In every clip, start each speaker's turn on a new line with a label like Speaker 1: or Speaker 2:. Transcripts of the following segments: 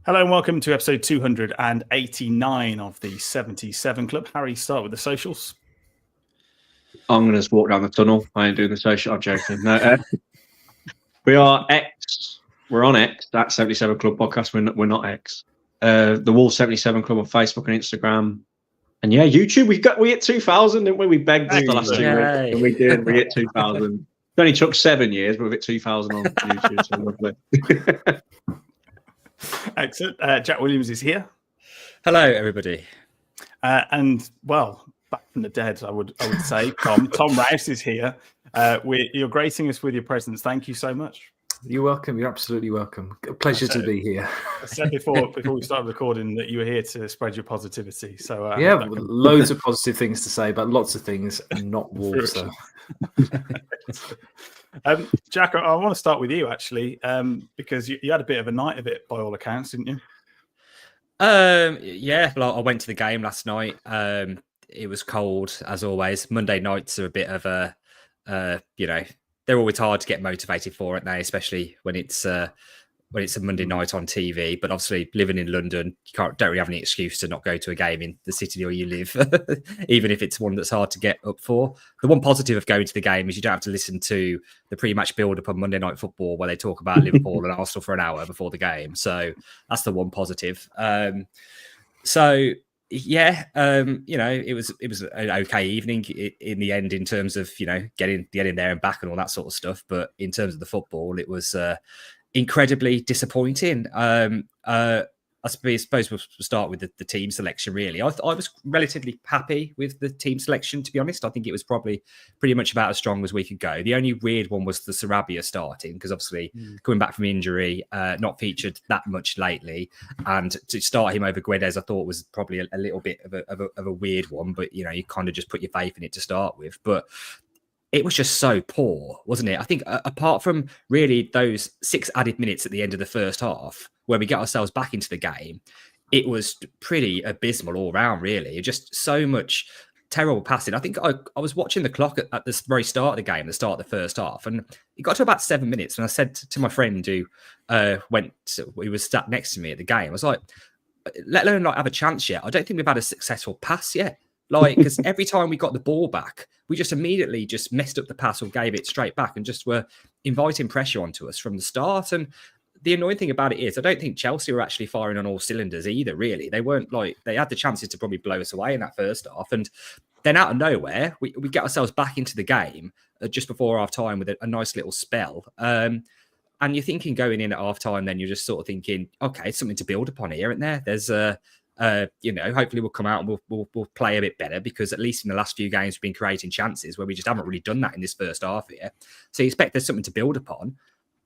Speaker 1: Hello and welcome to episode 289 of the 77 Club. Harry, start with the socials.
Speaker 2: I'm going to just walk down the tunnel. I ain't doing the social. I'm joking. No, we are X. We're on X. That's 77 Club podcast. We're not X. The Wolf 77 Club on Facebook and Instagram. And yeah, YouTube. We hit 2,000, didn't we? We begged the last 2 weeks, and we did. We hit 2,000. It only took 7 years, but we hit 2,000 on YouTube. So lovely.
Speaker 1: Excellent. Jack Williams is here.
Speaker 3: Hello, everybody.
Speaker 1: And well, back from the dead, I would say. Tom Rouse is here. You're gracing us with your presence. Thank you so much.
Speaker 4: You're welcome. You're absolutely welcome. A pleasure to be here.
Speaker 1: I said before we started recording that you were here to spread your positivity. So
Speaker 4: loads of positive things to say about lots of things, not Wolves. So.
Speaker 1: Jack, I want to start with you actually, because you had a bit of a night of it by all accounts, didn't you?
Speaker 3: Yeah. Well, I went to the game last night. It was cold as always. Monday nights are a bit of a, they're always hard to get motivated for, aren't they? Especially when it's a Monday night on TV. But obviously, living in London, you don't really have any excuse to not go to a game in the city where you live, even if it's one that's hard to get up for. The one positive of going to the game is you don't have to listen to the pre-match build-up on Monday Night Football where they talk about Liverpool and Arsenal for an hour before the game. So that's the one positive. It was an okay evening in the end in terms of getting there and back and all that sort of stuff. But in terms of the football, it was incredibly disappointing. I suppose we'll start with the team selection. Really, I was relatively happy with the team selection. To be honest, I think it was probably pretty much about as strong as we could go. The only weird one was the Sarabia starting because obviously coming back from injury, not featured that much lately, and to start him over Guedes, I thought was probably a little bit of a weird one. But you kind of just put your faith in it to start with, but. It was just so poor, wasn't it? I think apart from really those 6 added minutes at the end of the first half, where we get ourselves back into the game, it was pretty abysmal all round, really. Just so much terrible passing. I think I was watching the clock at the very start of the game, the start of the first half, and it got to about 7 minutes. And I said to my friend who was sat next to me at the game, I was like, let alone not have a chance yet. I don't think we've had a successful pass yet. Because every time we got the ball back, we just immediately just messed up the pass or gave it straight back and just were inviting pressure onto us from the start. And the annoying thing about it is I don't think Chelsea were actually firing on all cylinders either, really. They weren't they had the chances to probably blow us away in that first half. And then out of nowhere, we get ourselves back into the game just before half time with a nice little spell. And you're thinking going in at half time, then you're just sort of thinking, okay, something to build upon here, isn't there? There's hopefully we'll come out and we'll play a bit better because at least in the last few games we've been creating chances where we just haven't really done that in this first half here. So you expect there's something to build upon,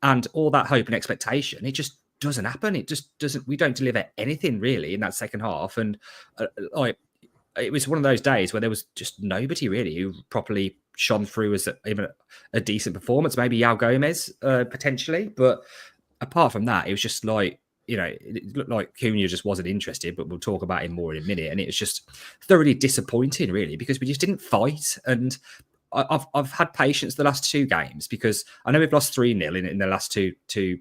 Speaker 3: and all that hope and expectation, it just doesn't happen. It just doesn't. We don't deliver anything really in that second half, and it was one of those days where there was just nobody really who properly shone through as even a decent performance. Maybe Yao Gomez potentially, but apart from that, it was just it looked like Cunha just wasn't interested, but we'll talk about him more in a minute. And it was just thoroughly disappointing, really, because we just didn't fight. And I've had patience the last 2 games because I know we've lost 3-0 in the last two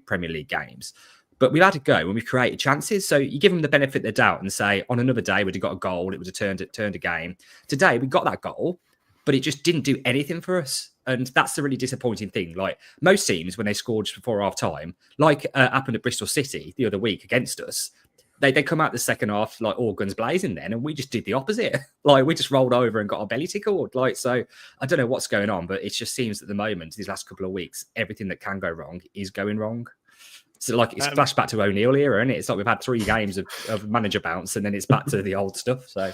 Speaker 3: Premier League games, but we've had to go when we've created chances. So you give them the benefit of the doubt and say, on another day, we'd have got a goal. It would have turned a game. Today, we got that goal, but it just didn't do anything for us. And that's the really disappointing thing. Like most teams, when they scored just before half time, happened at Bristol City the other week against us, they come out the second half like all guns blazing then, and we just did the opposite. We just rolled over and got our belly tickled. So I don't know what's going on, but it just seems at the moment, these last couple of weeks, everything that can go wrong is going wrong. So it's flashback to O'Neill era, and it's like we've had 3 games of manager bounce, and then it's back to the old stuff. So.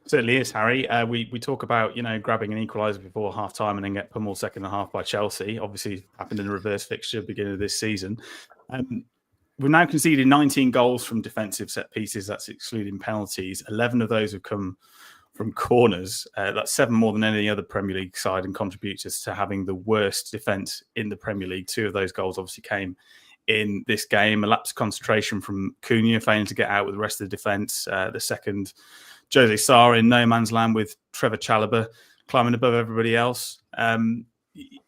Speaker 1: Certainly is, Harry. We talk about, grabbing an equaliser before half-time and then get pummeled second half by Chelsea. Obviously, happened in the reverse fixture beginning of this season. We've now conceded 19 goals from defensive set pieces. That's excluding penalties. 11 of those have come from corners. That's 7 more than any other Premier League side and contributes us to having the worst defence in the Premier League. 2 of those goals obviously came in this game. A lapse of concentration from Cunha, failing to get out with the rest of the defence. The second... Jose Sarr in no man's land with Trevor Chalobah climbing above everybody else.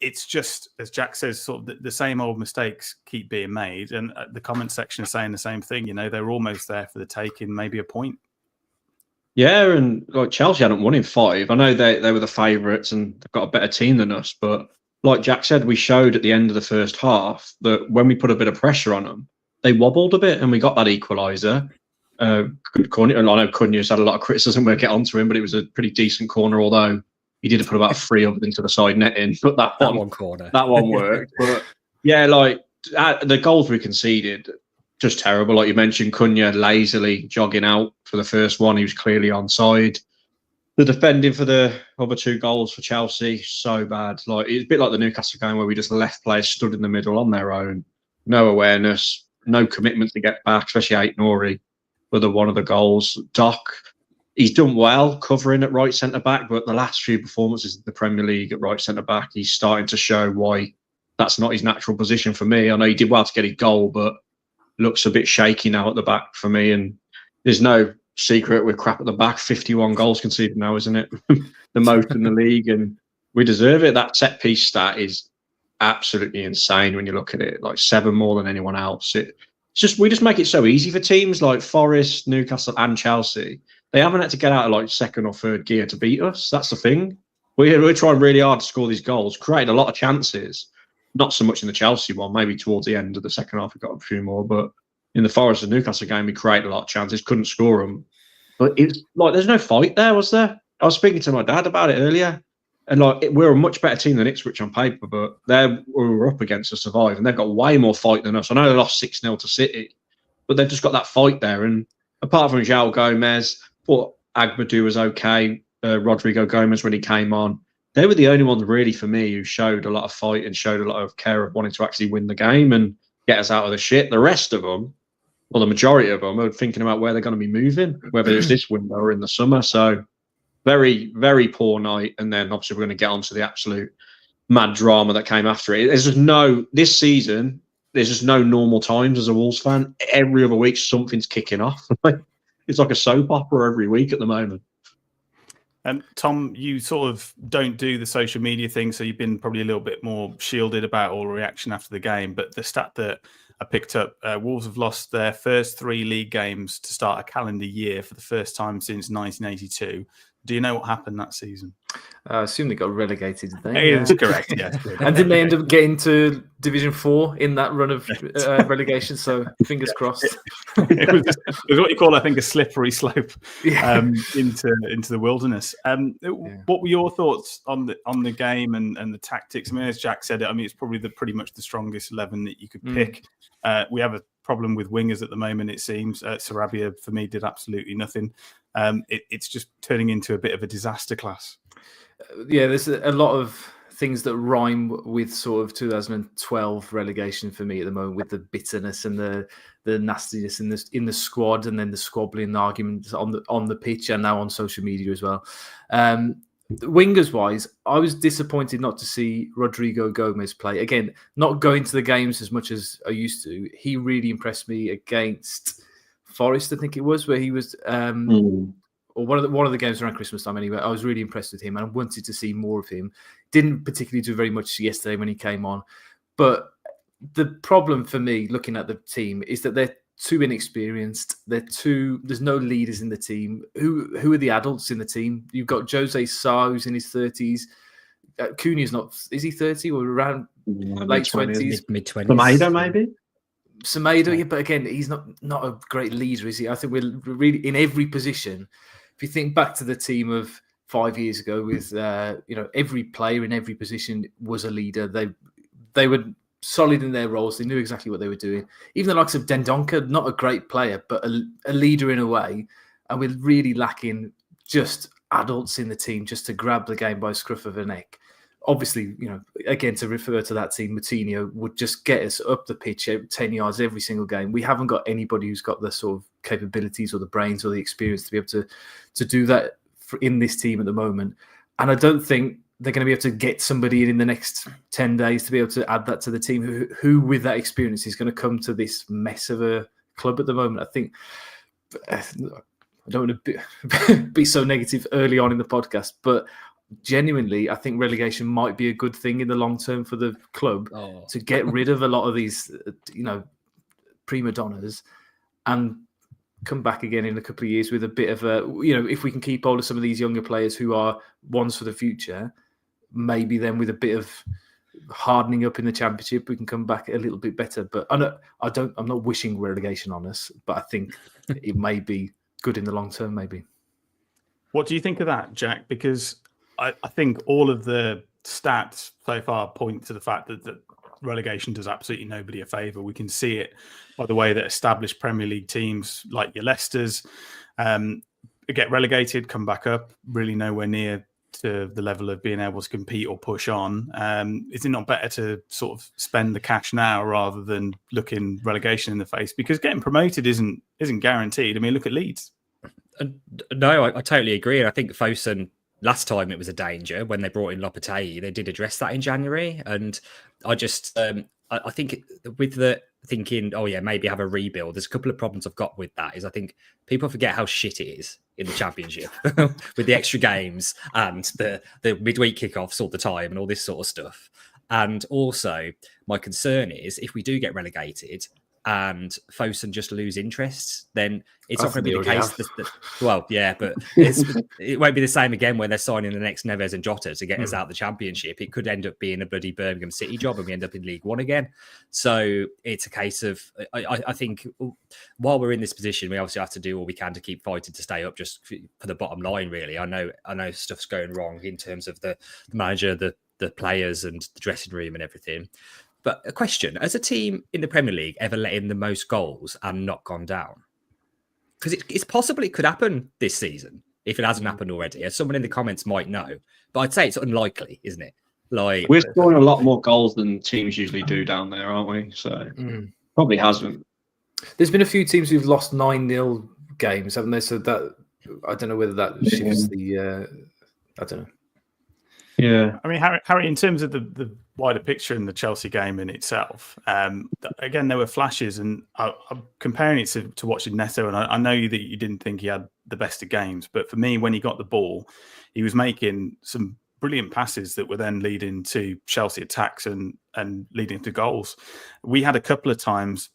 Speaker 1: it's just, as Jack says, sort of the same old mistakes keep being made, and the comment section is saying the same thing. You know, they're almost there for the taking, maybe a point.
Speaker 2: Yeah, and like Chelsea hadn't won in 5. I know they were the favourites and they've got a better team than us, but like Jack said, we showed at the end of the first half that when we put a bit of pressure on them, they wobbled a bit, and we got that equaliser. Corner, I know Cunha's had a lot of criticism. We'll get onto him, but it was a pretty decent corner, although he did put about 3 up into the side netting. But that one
Speaker 3: corner,
Speaker 2: that one worked. But yeah, like the goals we conceded, just terrible. Like you mentioned, Cunha lazily jogging out for the first one. He was clearly onside. The defending for the other 2 goals for Chelsea, so bad. Like it's a bit like the Newcastle game where we just left players stood in the middle on their own, no awareness, no commitment to get back, especially Ait-Nouri for one of the goals. Doc, he's done well covering at right centre back, but the last few performances in the Premier League at right centre back, he's starting to show why that's not his natural position for me. I know he did well to get his goal, but looks a bit shaky now at the back for me. And there's no secret we're crap at the back. 51 goals conceded now, isn't it? The most in the league, and we deserve it. That set piece stat is absolutely insane when you look at it. Like 7 more than anyone else. We just make it so easy for teams like Forest, Newcastle, and Chelsea. They haven't had to get out of like 2nd or 3rd gear to beat us. That's the thing. We're trying really hard to score these goals, created a lot of chances. Not so much in the Chelsea one, maybe towards the end of the second half we got a few more, but in the Forest and Newcastle game we created a lot of chances, couldn't score them. But it's like there's no fight there, was there? I was speaking to my dad about it earlier, and like we're a much better team than Ipswich on paper, but we're up against to survive, and they've got way more fight than us. I know they lost 6-0 to City, but they've just got that fight there. And apart from João Gomez, thought Agbadu was okay. Rodrigo Gomez when he came on, they were the only ones really for me who showed a lot of fight and showed a lot of care of wanting to actually win the game and get us out of the shit. The rest of them, well, the majority of them are thinking about where they're going to be moving, whether it's this window or in the summer. So very, very poor night. And then obviously we're going to get onto the absolute mad drama that came after it. This season, there's just no normal times as a Wolves fan. Every other week, something's kicking off. It's like a soap opera every week at the moment.
Speaker 1: And Tom, you sort of don't do the social media thing, so you've been probably a little bit more shielded about all reaction after the game. But the stat that I picked up, Wolves have lost their first 3 league games to start a calendar year for the first time since 1982. Do you know what happened that season?
Speaker 4: I assume they got relegated, did they?
Speaker 1: It is correct, yes.
Speaker 4: And didn't they end up getting to Division 4 in that run of relegation? So fingers crossed.
Speaker 1: It was what you call, I think, a slippery slope into the wilderness. What were your thoughts on the game and the tactics? I mean, as Jack said, it's probably pretty much the strongest 11 that you could pick. We have a problem with wingers at the moment, it seems. Sarabia, for me, did absolutely nothing. It's just turning into a bit of a disaster class.
Speaker 4: Yeah, there's a lot of things that rhyme with sort of 2012 relegation for me at the moment, with the bitterness and the nastiness in the squad, and then the squabbling arguments on the pitch and now on social media as well. Wingers wise, I was disappointed not to see Rodrigo Gomez play. Again, not going to the games as much as I used to. He really impressed me against Forest, I think it was, where he was, or one of the games around Christmas time anyway. I was really impressed with him and I wanted to see more of him. Didn't particularly do very much yesterday when he came on. But the problem for me, looking at the team, is that they're too inexperienced. There's no leaders in the team. Who are the adults in the team? You've got Jose Sa, who's in his 30s. Cunha's not, is he 30 or around late 20s?
Speaker 3: Mid-20s.
Speaker 2: Semedo, maybe?
Speaker 4: Semedo, yeah, but again, he's not a great leader, is he? I think we're really in every position. If you think back to the team of 5 years ago, with every player in every position was a leader. They were solid in their roles. They knew exactly what they were doing. Even the likes of Dendoncker, not a great player, but a leader in a way. And we're really lacking just adults in the team just to grab the game by the scruff of a neck. Obviously, again, to refer to that team, Moutinho would just get us up the pitch 10 yards every single game. We haven't got anybody who's got the sort of capabilities or the brains or the experience to be able to do that in this team at the moment. And I don't think they're going to be able to get somebody in the next 10 days to be able to add that to the team who with that experience is going to come to this mess of a club at the moment. I think I don't want to be so negative early on in the podcast, but genuinely, I think relegation might be a good thing in the long term for the club to get rid of a lot of these, prima donnas and come back again in a couple of years with a bit of a, if we can keep hold of some of these younger players who are ones for the future, maybe then with a bit of hardening up in the Championship, we can come back a little bit better. But I'm not wishing relegation on us, but I think it may be good in the long term, maybe.
Speaker 1: What do you think of that, Jack? Because I think all of the stats so far point to the fact that relegation does absolutely nobody a favour. We can see it by the way that established Premier League teams like your Leicesters get relegated, come back up, really nowhere near to the level of being able to compete or push on. Is it not better to sort of spend the cash now rather than looking relegation in the face? Because getting promoted isn't guaranteed. I mean, look at Leeds.
Speaker 3: No, I totally agree. And I think Fosun, last time it was a danger when they brought in Lopetegui, they did address that in January. And I just, I think with the thinking, oh yeah, maybe have a rebuild. There's a couple of problems I've got with that. Is I think people forget how shit it is in the Championship with the extra games and the midweek kickoffs all the time and all this sort of stuff. And also, my concern is if we do get relegated and Fosun just lose interest, then it's not going to be the case. Well, yeah, but it won't be the same again when they're signing the next Neves and Jota to get us out of the Championship. It could end up being a bloody Birmingham City job and we end up in League One again. So it's a case of, I think while we're in this position, we obviously have to do all we can to keep fighting to stay up just for the bottom line, really. I know stuff's going wrong in terms of the manager, the players and the dressing room and everything. But a question, has a team in the Premier League ever let in the most goals and not gone down? Because it's possible it could happen this season, if it hasn't happened already. As someone in the comments might know. But I'd say it's unlikely, isn't it? Like,
Speaker 2: we're scoring a lot more goals than teams usually do down there, aren't we? So probably hasn't.
Speaker 4: There's been a few teams who've lost 9-0 games, haven't they? So that, I don't know whether that shifts the... I don't know.
Speaker 2: Yeah.
Speaker 1: I mean, Harry, in terms of the wider picture in the Chelsea game in itself, again, there were flashes, and I'm comparing it to watching Neto, and I know that you didn't think he had the best of games, but for me, when he got the ball, he was making some brilliant passes that were then leading to Chelsea attacks and leading to goals. We had a couple of times,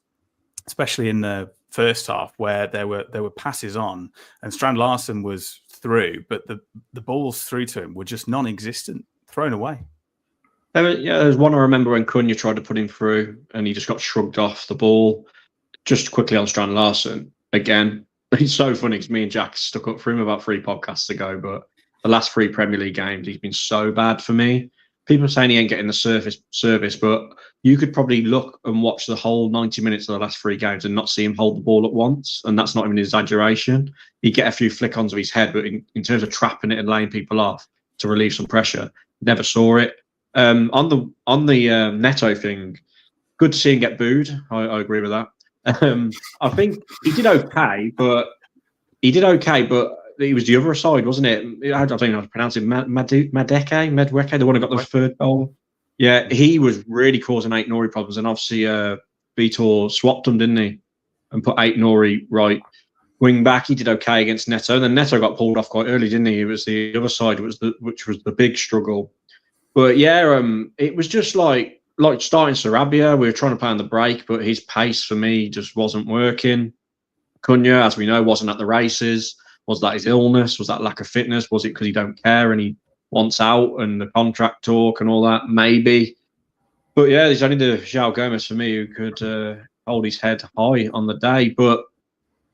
Speaker 1: especially in the first half, where there were passes on, and Strand Larsen was through, but the balls through to him were just non-existent, thrown away.
Speaker 2: There's one I remember when Cunha tried to put him through and he just got shrugged off the ball. Just quickly on Strand Larsen, again, it's so funny because me and Jack stuck up for him about 3 podcasts ago, but the last 3 Premier League games, he's been so bad for me. People are saying he ain't getting the service, but you could probably look and watch the whole 90 minutes of the last 3 games and not see him hold the ball at once. And that's not even an exaggeration. He'd get a few flick-ons of his head, but in terms of trapping it and laying people off to relieve some pressure, never saw it. On the Neto thing, good to see him get booed. I agree with that. I think he did okay, but it was the other side, wasn't it? I don't know how to pronounce it. Madweke, the one who got the 3rd goal. Yeah, he was really causing Ait-Nouri problems, and obviously Vítor swapped him, didn't he? And put Ait-Nouri right wing back. He did okay against Neto. And then Neto got pulled off quite early, didn't he? It was the other side, which was the big struggle. But yeah, it was just like starting Sarabia. We were trying to play on the break, but his pace for me just wasn't working. Cunha, as we know, wasn't at the races. Was that his illness? Was that lack of fitness? Was it because he don't care and he wants out and the contract talk and all that? Maybe. But yeah, there's only the João Gomes for me who could hold his head high on the day. But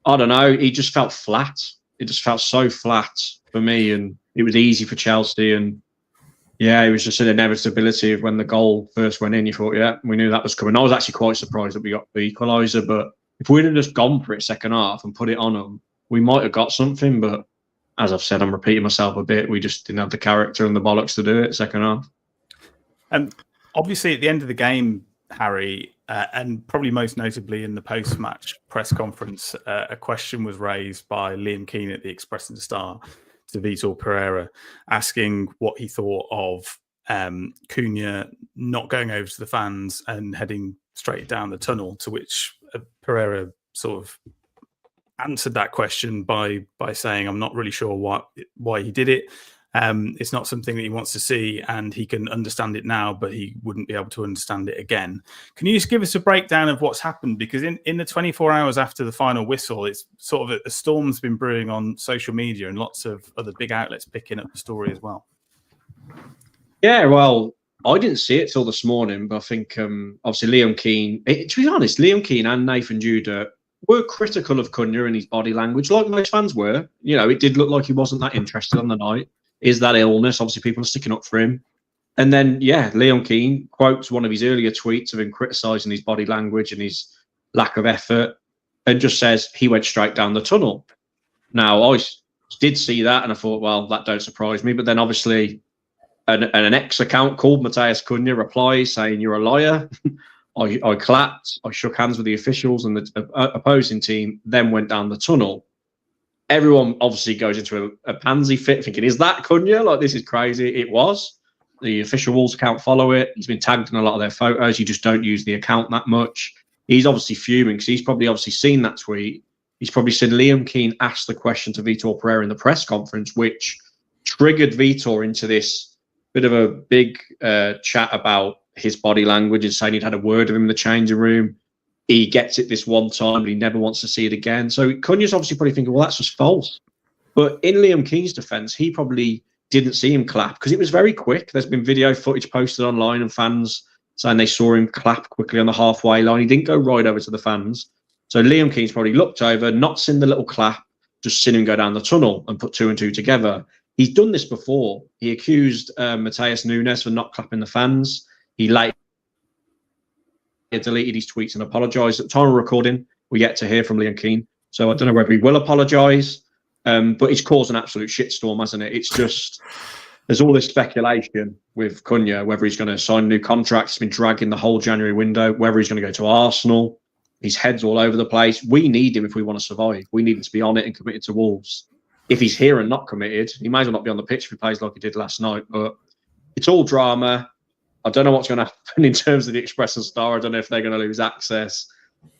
Speaker 2: I don't know. He just felt flat. It just felt so flat for me, and it was easy for Chelsea. And yeah, it was just an inevitability of when the goal first went in. You thought, yeah, we knew that was coming. I was actually quite surprised that we got the equaliser. But if we'd have just gone for it second half and put it on them, we might have got something. But as I've said, I'm repeating myself a bit. We just didn't have the character and the bollocks to do it second half.
Speaker 1: And obviously, at the end of the game, Harry, and probably most notably in the post-match press conference, a question was raised by Liam Keane at the Express and Star to Vítor Pereira, asking what he thought of Cunha not going over to the fans and heading straight down the tunnel, to which Pereira sort of answered that question by saying, I'm not really sure why he did it. It's not something that he wants to see, and he can understand it now, but he wouldn't be able to understand it again. Can you just give us a breakdown of what's happened? Because in the 24 hours after the final whistle, it's sort of a storm's been brewing on social media, and lots of other big outlets picking up the story as well.
Speaker 2: Yeah, well, I didn't see it till this morning, but I think obviously Liam Keane, to be honest, Liam Keane and Nathan Judah were critical of Cunha and his body language, like most fans were. You know, it did look like he wasn't that interested on the night. Is that illness? Obviously, people are sticking up for him. And then, yeah, Liam Keane quotes one of his earlier tweets of him criticising his body language and his lack of effort, and just says he went straight down the tunnel. Now, I did see that, and I thought, well, that don't surprise me. But then, obviously, an ex account called Matheus Cunha replies saying, "You're a liar." I clapped, I shook hands with the officials and the opposing team, then went down the tunnel. Everyone obviously goes into a pansy fit thinking, is that Cunha? Like, this is crazy. It was. The official Wolves account follow it. He's been tagged in a lot of their photos. You just don't use the account that much. He's obviously fuming because he's probably seen that tweet. He's probably seen Liam Keane ask the question to Vítor Pereira in the press conference, which triggered Vítor into this bit of a big chat about his body language and saying he'd had a word with him in the changing room. He gets it this one time, but he never wants to see it again. So Cunha's obviously probably thinking, well, that's just false. But in Liam Keane's defence, he probably didn't see him clap because it was very quick. There's been video footage posted online and fans saying they saw him clap quickly on the halfway line. He didn't go right over to the fans. So Liam Keane's probably looked over, not seen the little clap, just seen him go down the tunnel and put two and two together. He's done this before. He accused Matheus Nunes for not clapping the fans. He later deleted his tweets and apologised. At the time of recording, we're yet to hear from Liam Keane. So I don't know whether he will apologise, but it's caused an absolute shitstorm, hasn't it? It's just, there's all this speculation with Cunha, whether he's going to sign a new contract. He's been dragging the whole January window, whether he's going to go to Arsenal. His head's all over the place. We need him if we want to survive. We need him to be on it and committed to Wolves. If he's here and not committed, he might as well not be on the pitch if he plays like he did last night. But it's all drama. I don't know what's going to happen in terms of the Express and Star. I don't know if they're going to lose access.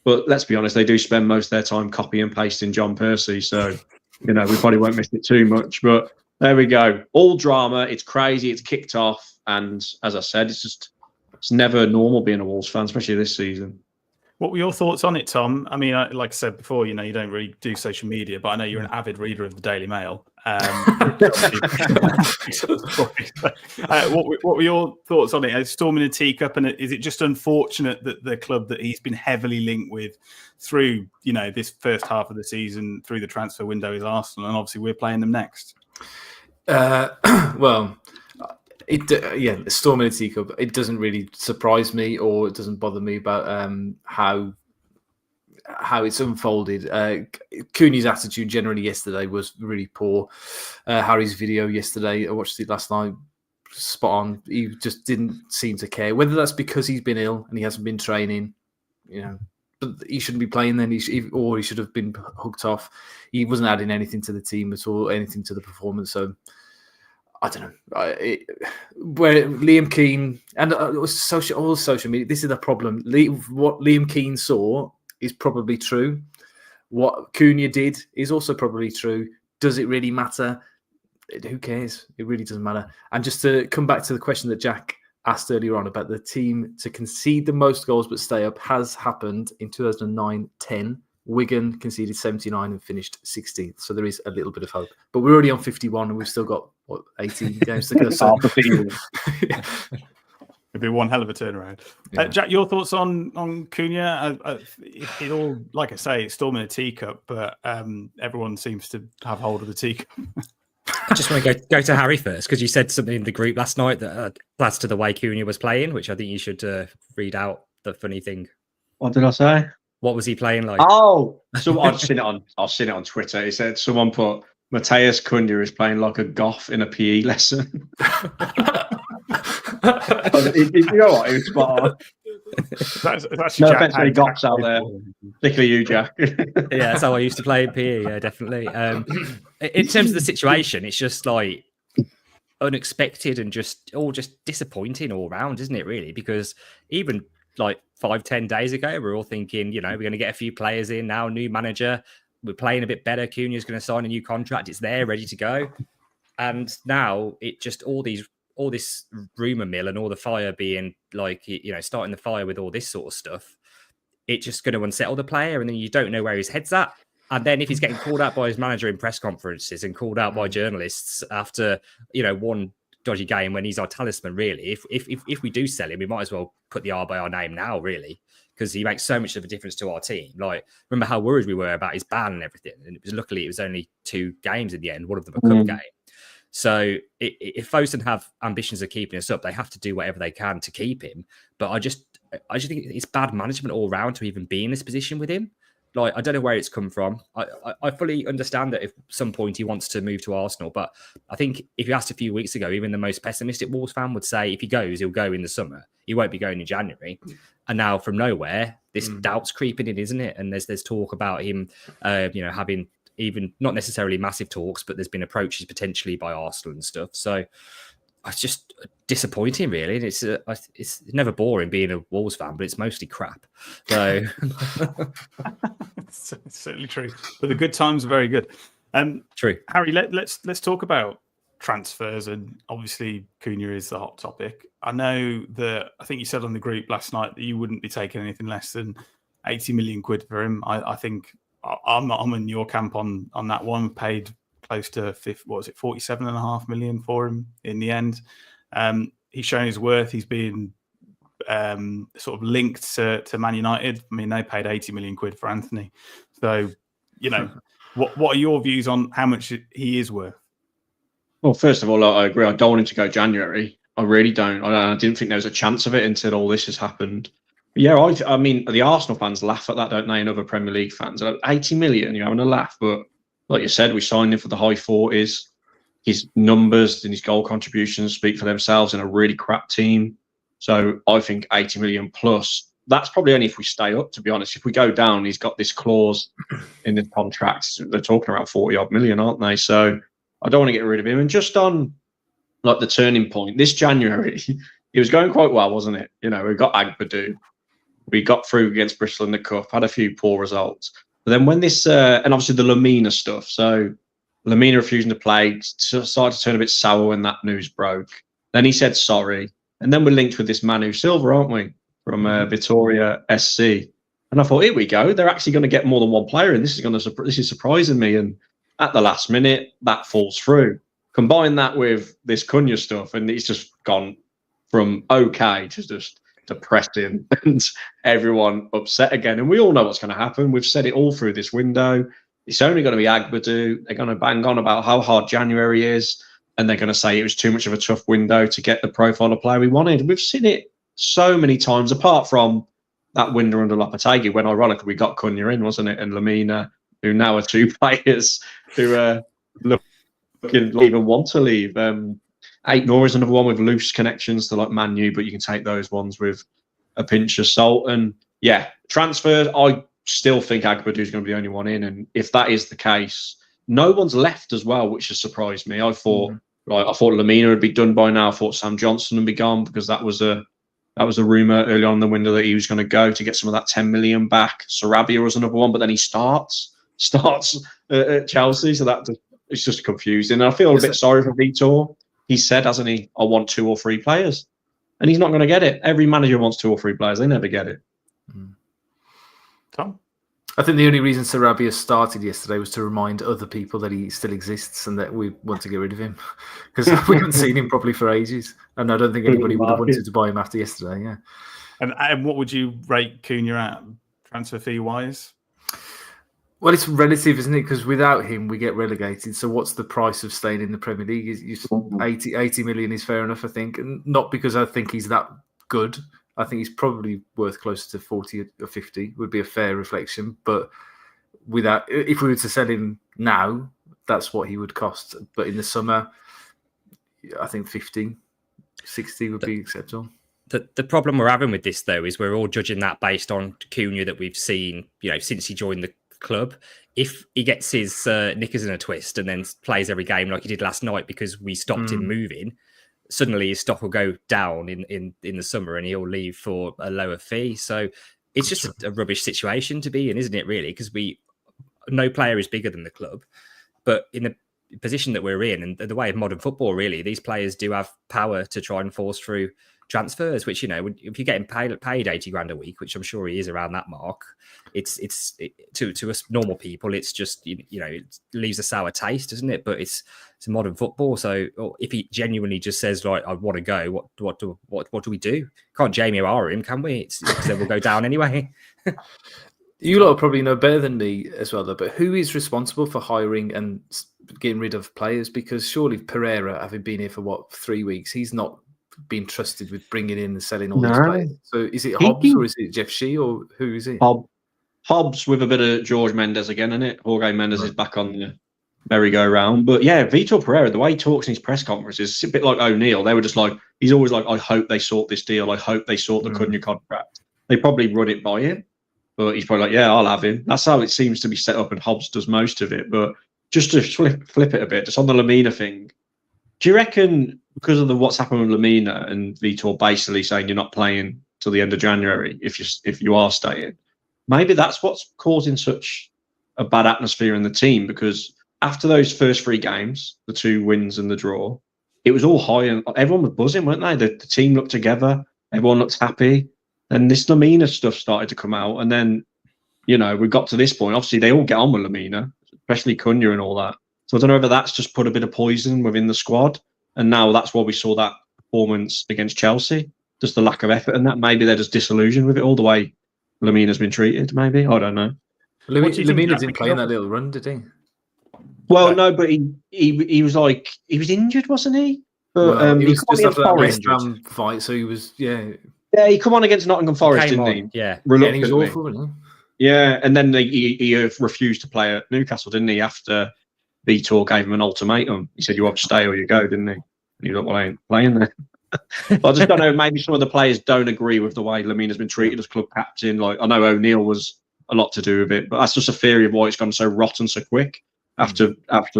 Speaker 2: But let's be honest, they do spend most of their time copy and pasting John Percy. So, you know, we probably won't miss it too much. But there we go. All drama. It's crazy. It's kicked off. And as I said, it's never normal being a Wolves fan, especially this season.
Speaker 1: What were your thoughts on it, Tom? I mean, like I said before, you know, you don't really do social media, but I know you're an avid reader of the Daily Mail. What were your thoughts on it? A storm in a teacup, and is it just unfortunate that the club that he's been heavily linked with through, you know, this first half of the season, through the transfer window, is Arsenal, and obviously we're playing them next?
Speaker 4: Well, the storm in a teacup. It doesn't really surprise me, or it doesn't bother me about how it's unfolded. Cunha's attitude generally yesterday was really poor. Harry's video yesterday, I watched it last night, spot on. He just didn't seem to care. Whether that's because he's been ill and he hasn't been training, you know, but he shouldn't be playing then, or he should have been hooked off. He wasn't adding anything to the team at all, anything to the performance. So I don't know. Where Liam Keane and all social media, this is the problem. What Liam Keane saw is probably true. What Cunha did is also probably true. Does it really matter? Who cares? It really doesn't matter. And just to come back to the question that Jack asked earlier on about the team to concede the most goals but stay up, has happened in 2009-10. Wigan conceded 79 and finished 16th. So there is a little bit of hope. But we're already on 51 and we've still got, 18 games to go. So
Speaker 1: it'd be one hell of a turnaround. Yeah. Jack, your thoughts on Cunha? It all, like I say, it's storm in a teacup, but everyone seems to have hold of the teacup.
Speaker 3: I just want to go to Harry first, because you said something in the group last night that adds to the way Cunha was playing, which I think you should read out the funny thing.
Speaker 2: What did I say?
Speaker 3: What was he playing like?
Speaker 2: Oh, so I've seen it on Twitter. He said someone put Matheus Cunha is playing like a goth in a PE lesson. You know what? It was spot on.
Speaker 1: That's
Speaker 2: no offense to any goths out there, particularly you, Jack.
Speaker 3: Yeah, that's how I used to play in PE. Yeah, definitely. In terms of the situation, it's just like unexpected and just disappointing all round, isn't it? Really, because even like 5-10 days ago, we're all thinking, you know, we're going to get a few players in now, new manager, we're playing a bit better. Cunha's going to sign a new contract. It's there, ready to go. And now it just all this rumor mill and all the fire being like, starting the fire with all this sort of stuff. It's just going to unsettle the player, and then you don't know where his head's at. And then if he's getting called out by his manager in press conferences and called out by journalists after, one dodgy game when he's our talisman, really, if we do sell him, we might as well put the R by our name now, really, because he makes so much of a difference to our team. Like, remember how worried we were about his ban and everything, and luckily it was only 2 games in the end, one of them a cup game. So if Fosun have ambitions of keeping us up, they have to do whatever they can to keep him. But I just think it's bad management all round to even be in this position with him. Like, I don't know where it's come from. I fully understand that if at some point he wants to move to Arsenal, but I think if you asked a few weeks ago, even the most pessimistic Wolves fan would say if he goes, he'll go in the summer. He won't be going in January. And now from nowhere, this doubt's creeping in, isn't it? And there's talk about him, having even not necessarily massive talks, but there's been approaches potentially by Arsenal and stuff. So it's just disappointing, really. And it's never boring being a Wolves fan, but it's mostly crap. So
Speaker 1: it's certainly true. But the good times are very good.
Speaker 3: True.
Speaker 1: Harry, let's talk about transfers, and obviously Cunha is the hot topic. I know that I think you said on the group last night that you wouldn't be taking anything less than 80 million quid for him. I think I'm in your camp on that one. Paid close to 47.5 million for him in the end. He's shown his worth. He's been sort of linked to Man United. I mean, they paid 80 million quid for Anthony. So, what are your views on how much he is worth?
Speaker 2: Well, first of all, I agree. I don't want him to go January. I really don't. I didn't think there was a chance of it until all this has happened. But yeah, I mean, the Arsenal fans laugh at that, don't they? And other Premier League fans, 80 million, you're having a laugh. But like you said, we signed him for the high 40s. His numbers and his goal contributions speak for themselves in a really crap team. So I think 80 million plus. That's probably only if we stay up, to be honest. If we go down, he's got this clause in the contracts. They're talking about 40 odd million, aren't they? So I don't want to get rid of him. And just on like the turning point, this January, it was going quite well, wasn't it? We got Agbadou. We got through against Bristol in the Cup, had a few poor results. But then when this, and obviously the Lamina stuff. So Lamina refusing to play, started to turn a bit sour when that news broke. Then he said sorry. And then we're linked with this Manu Silva, aren't we? From Vitoria SC. And I thought, here we go. They're actually going to get more than one player. And this is surprising me. And at the last minute, that falls through. Combine that with this Cunha stuff, and it's just gone from okay to just depressing and everyone upset again. And we all know what's going to happen. We've said it all through this window. It's only going to be Agbadou. They're going to bang on about how hard January is, and they're going to say it was too much of a tough window to get the profile of player we wanted. We've seen it so many times, apart from that window under Lopetegui, when ironically we got Cunha in, wasn't it? And Lamina, who now are 2 players who look even want to leave. Aït-Nour is another one with loose connections to like Man U, but you can take those ones with a pinch of salt. And yeah, transfers, I still think Agbadou is going to be the only one in. And if that is the case, no one's left as well, which has surprised me. I thought Lamina would be done by now. I thought Sam Johnson would be gone because that was a rumor early on in the window that he was going to go to get some of that 10 million back. Sarabia was another one, but then he starts at Chelsea, so it's just confusing. And I feel a bit sorry for Vítor. He said, hasn't he, I want 2 or 3 players. And he's not going to get it. Every manager wants 2 or 3 players. They never get it.
Speaker 1: Tom?
Speaker 4: I think the only reason Sarabia started yesterday was to remind other people that he still exists and that we want to get rid of him. Because we haven't seen him properly for ages. And I don't think anybody would have wanted to buy him after yesterday, yeah.
Speaker 1: And what would you rate Cunha at, transfer fee-wise?
Speaker 4: Well, it's relative, isn't it? Because without him, we get relegated. So what's the price of staying in the Premier League? 80 million is fair enough, I think. And not because I think he's that good. I think he's probably worth closer to 40 or 50 would be a fair reflection. But if we were to sell him now, that's what he would cost. But in the summer, I think 50, 60 would be acceptable.
Speaker 3: The problem we're having with this, though, is we're all judging that based on Cunha that we've seen, since he joined the club. If he gets his knickers in a twist and then plays every game like he did last night because we stopped him moving, suddenly his stock will go down in the summer and he'll leave for a lower fee. So it's just a rubbish situation to be in, isn't it, really? Because no player is bigger than the club. But position that we're in and the way of modern football, really, these players do have power to try and force through transfers, which, if you're getting paid 80 grand a week, which I'm sure he is around that mark, to us normal people, it's just, it leaves a sour taste, doesn't it? But it's modern football. So if he genuinely just says, like, I want to go, what do we do? Can't Jamie O'Hara him, can we? Because then we'll go down anyway.
Speaker 4: You lot probably know better than me as well, though, but who is responsible for hiring and getting rid of players? Because surely Pereira, having been here for 3 weeks, he's not been trusted with bringing in and selling all these players. So is it Hobbs or is it Jeff Shee or who is it?
Speaker 2: Hobbs with a bit of George Mendes again, isn't it? Jorge Mendes is back on the merry-go-round. But yeah, Vítor Pereira, the way he talks in his press conferences, it's a bit like O'Neill. They were just like, he's always like, I hope they sort this deal. I hope they sort the Cunha contract. They probably run it by him, but he's probably like, yeah, I'll have him. That's how it seems to be set up, and Hobbs does most of it. But just to flip it a bit, just on the Lamina thing, do you reckon because of what's happened with Lamina and Vítor basically saying you're not playing till the end of January if you are staying, maybe that's what's causing such a bad atmosphere in the team? Because after those first 3 games, the 2 wins and the draw, it was all high and everyone was buzzing, weren't they? The team looked together, everyone looked happy. And this Lamina stuff started to come out. And then, we got to this point. Obviously, they all get on with Lamina, especially Cunha and all that. So I don't know whether that's just put a bit of poison within the squad. And now that's why we saw that performance against Chelsea. Just the lack of effort and that. Maybe they're just disillusioned with it all the way Lamina's been treated, maybe. I don't know.
Speaker 4: Lamina didn't play in that little run, did he?
Speaker 2: Well, no, but he was like, he was injured, wasn't he? But,
Speaker 4: he was just after that West Ham fight, so he was,
Speaker 2: Yeah, he come on against Nottingham Forest, didn't he?
Speaker 3: Yeah.
Speaker 4: And he was awful, wasn't
Speaker 2: he? Yeah, and then he refused to play at Newcastle, didn't he? After Vítor gave him an ultimatum. He said, you have to stay or you go, didn't he? And he was like, well, I ain't playing there. But I just don't know, maybe some of the players don't agree with the way Lamina's been treated as club captain. Like, I know O'Neill was a lot to do with it, but that's just a theory of why it's gone so rotten so quick after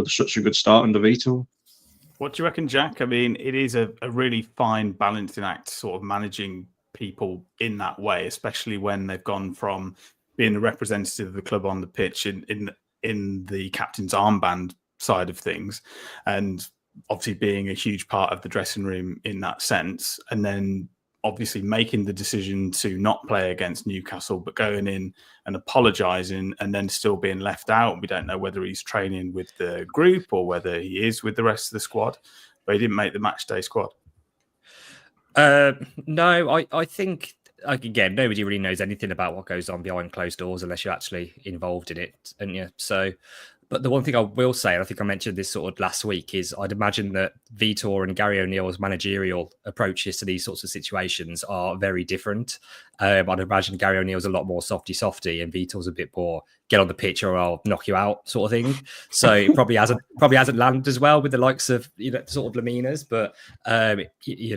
Speaker 2: such a good start under Vítor.
Speaker 1: What do you reckon, Jack? I mean, it is a really fine balancing act, sort of managing people in that way, especially when they've gone from being the representative of the club on the pitch in the captain's armband side of things, and obviously being a huge part of the dressing room in that sense, and then obviously making the decision to not play against Newcastle, but going in and apologising and then still being left out. We don't know whether he's training with the group or whether he is with the rest of the squad, but he didn't make the match day squad.
Speaker 3: No, I think, again, nobody really knows anything about what goes on behind closed doors unless you're actually involved in it. And but the one thing I will say, and I think I mentioned this sort of last week, is I'd imagine that Vítor and Gary O'Neill's managerial approaches to these sorts of situations are very different. I'd imagine Gary O'Neill's a lot more softy, and Vítor's a bit more get on the pitch or I'll knock you out sort of thing. So it probably hasn't landed as well with the likes of sort of Lamina's, but he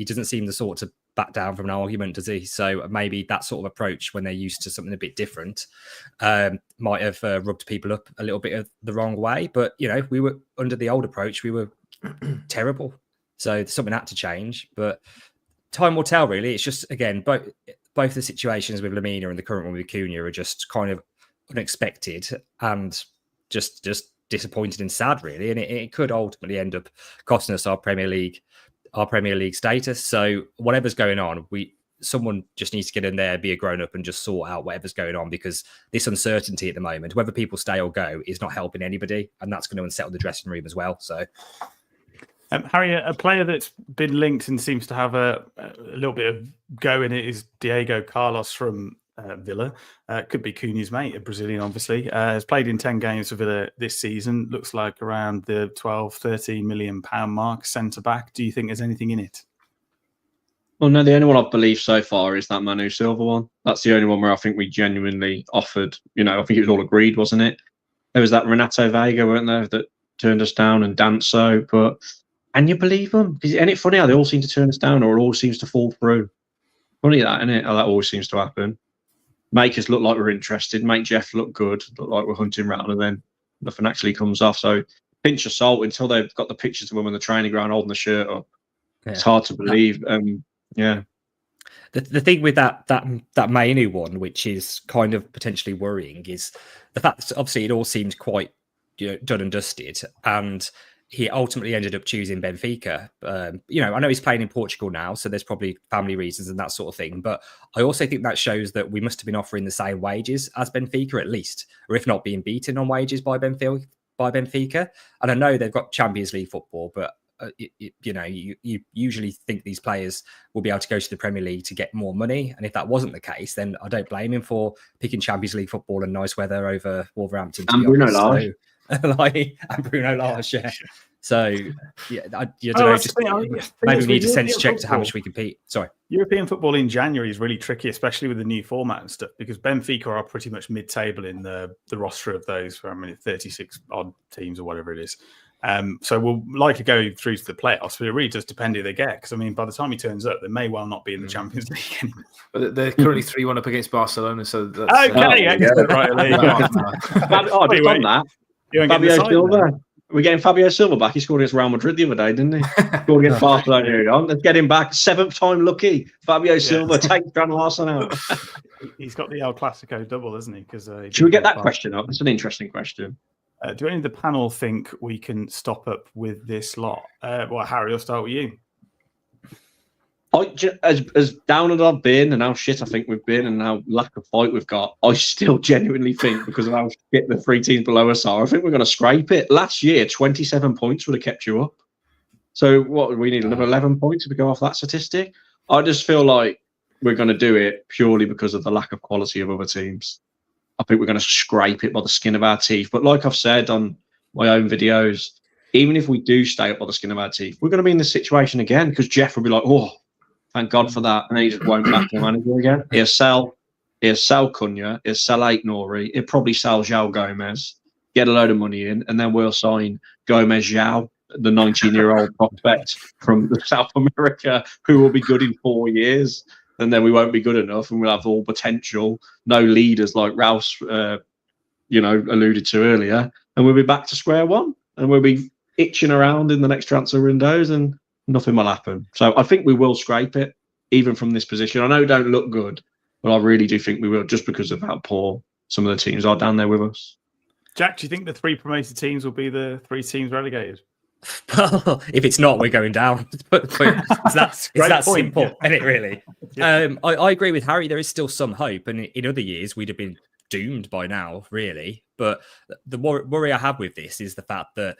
Speaker 3: doesn't seem the sort to back down from an argument, does he? So maybe that sort of approach, when they're used to something a bit different, might have rubbed people up a little bit of the wrong way. But we were under the old approach, we were terrible. So something had to change, but time will tell. Really, it's just, again, both the situations with Lamina and the current one with Cunha are just kind of unexpected and just disappointed and sad, really. And it could ultimately end up costing us our Premier League status. So whatever's going on, someone just needs to get in there, be a grown up, and just sort out whatever's going on, because this uncertainty at the moment, whether people stay or go, is not helping anybody, and that's going to unsettle the dressing room as well. So,
Speaker 1: Harry, a player that's been linked and seems to have a little bit of go in it is Diego Carlos from Villa. Could be Cunha's mate, a Brazilian, obviously. Has played in 10 games for Villa this season. Looks like around the 12-13 million pound mark, centre back. Do you think there's anything in it?
Speaker 2: Well, no, the only one I've believed so far is that Manu Silva one. That's the only one where I think we genuinely offered, I think it was all agreed, wasn't it? There was that Renato Vega, weren't there, that turned us down, and Danso, and you believe them? Isn't it funny how they all seem to turn us down, or it all seems to fall through? Funny that, isn't it? How that always seems to happen. Make us look like we're interested, make Jeff look good, look like we're hunting round, and then nothing actually comes off. So pinch of salt until they've got the pictures of them on the training ground holding the shirt up. Yeah. It's hard to believe. Yeah.
Speaker 3: The thing with that Mainu one, which is kind of potentially worrying, is the fact that obviously it all seemed quite done and dusted, and he ultimately ended up choosing Benfica. I know he's playing in Portugal now, so there's probably family reasons and that sort of thing. But I also think that shows that we must have been offering the same wages as Benfica, at least, or if not being beaten on wages by Benfica. And I know they've got Champions League football, but you usually think these players will be able to go to the Premier League to get more money. And if that wasn't the case, then I don't blame him for picking Champions League football and nice weather over Wolverhampton.
Speaker 2: And Bruno Lage.
Speaker 3: And Bruno Lage, yeah. So, I don't know. Maybe we need a sense check to how much we compete. Sorry.
Speaker 1: European football in January is really tricky, especially with the new format and stuff, because Benfica are pretty much mid-table in the roster of those, 36 odd teams or whatever it is. So we'll likely go through to the playoffs, but it really does depend who they get. Because, by the time he turns up, they may well not be in the Champions League anymore.
Speaker 4: But they're currently 3-1 up against Barcelona. So that's,
Speaker 1: right, there you go.
Speaker 2: Just on that, Fabio Silva. We're getting Fabio Silva back. He scored against Real Madrid the other day, didn't he? Scored against Barcelona. Let's get him back. 7th time lucky. Fabio Silva takes Gran Larson out.
Speaker 1: He's got the El Clasico double, hasn't he?
Speaker 2: Should we get that question up? That's an interesting question.
Speaker 1: Do any of the panel think we can stop up with this lot? Harry, I'll start with you.
Speaker 2: As down as I've been and how shit I think we've been and how lack of fight we've got, I still genuinely think, because of how shit the 3 teams below us are, I think we're going to scrape it. Last year, 27 points would have kept you up. So what, we need another 11 points if we go off that statistic? I just feel like we're going to do it purely because of the lack of quality of other teams. I think we're going to scrape it by the skin of our teeth. But like I've said on my own videos, even if we do stay up by the skin of our teeth, we're going to be in this situation again, because Jeff will be like, oh, thank God for that. And then he just won't back the manager again. He'll sell Cunha, he'll sell Aït-Nouri, he'll probably sell João Gomez, get a load of money in, and then we'll sign Gomez João, the 19-year-old prospect from South America, who will be good in 4 years. And then we won't be good enough, and we'll have all potential, no leaders like Rouse, alluded to earlier, and we'll be back to square one, and we'll be itching around in the next transfer windows, and nothing will happen. So I think we will scrape it, even from this position. I know it don't look good, but I really do think we will, just because of how poor some of the teams are down there with us.
Speaker 1: Jack, do you think the 3 promoted teams will be the 3 teams relegated?
Speaker 3: Well, if it's not, we're going down. It's that simple, isn't it, really? Yeah. I agree with Harry. There is still some hope. And in other years, we'd have been doomed by now, really. But the worry I have with this is the fact that,